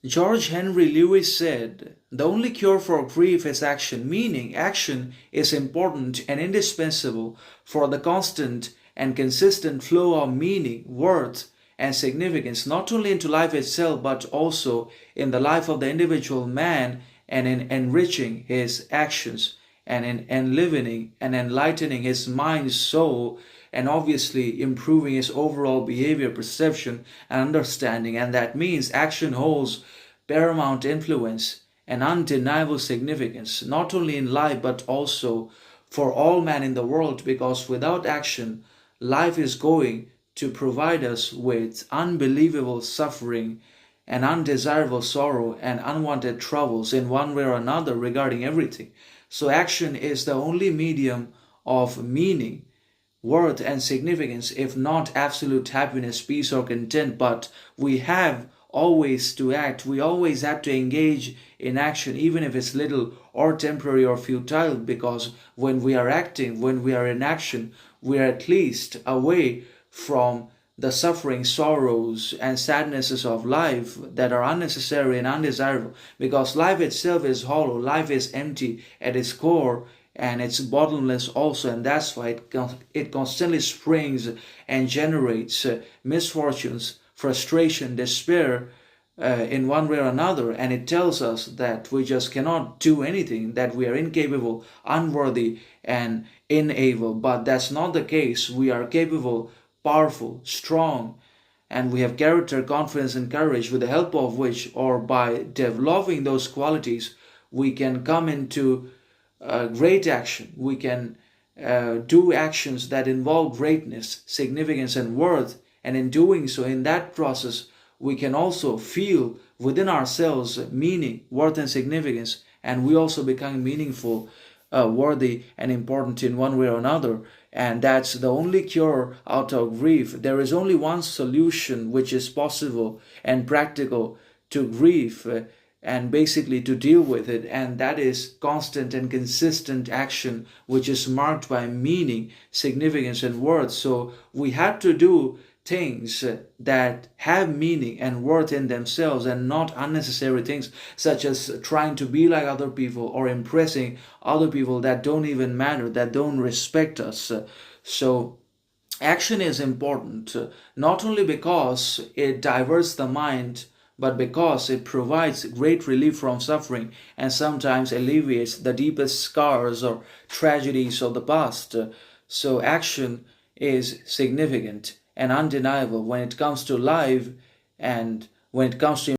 George Henry Lewes said, "The only cure for grief is action," meaning action is important and indispensable for the constant and consistent flow of meaning, worth, and significance, not only into life itself, but also in the life of the individual man and in enriching his actions and in enlivening and enlightening his mind, soul, and obviously improving his overall behavior, perception, and understanding. And that means action holds paramount influence and undeniable significance, not only in life but also for all men in the world, because without action, life is going to provide us with unbelievable suffering and undesirable sorrow and unwanted troubles in one way or another regarding everything. So, action is the only medium of meaning, worth, and significance, if not absolute happiness, peace, or content. But we have always to act, we always have to engage in action, even if it's little or temporary or futile, because when we are acting, when we are in action, we are at least away from the suffering, sorrows, and sadnesses of life that are unnecessary and undesirable. Because life itself is hollow, life is empty at its core, and it's bottomless also, and that's why it constantly springs and generates misfortunes, frustration, despair, in one way or another, and it tells us that we just cannot do anything, that we are incapable, unworthy, and unable. But that's not the case. We are capable, powerful, strong, and we have character, confidence, and courage, with the help of which, or by developing those qualities, we can come into great action. We can do actions that involve greatness, significance, and worth. And in doing so, in that process, we can also feel within ourselves meaning, worth, and significance. And we also become meaningful, worthy, and important in one way or another. And that's the only cure out of grief. There is only one solution which is possible and practical to grief, and basically to deal with it, and that is constant and consistent action, which is marked by meaning, significance, and worth. So we have to do things that have meaning and worth in themselves, and not unnecessary things such as trying to be like other people or impressing other people that don't even matter, that don't respect us. So action is important, not only because it diverts the mind, but because it provides great relief from suffering and sometimes alleviates the deepest scars or tragedies of the past. So, action is significant and undeniable when it comes to life, and when it comes to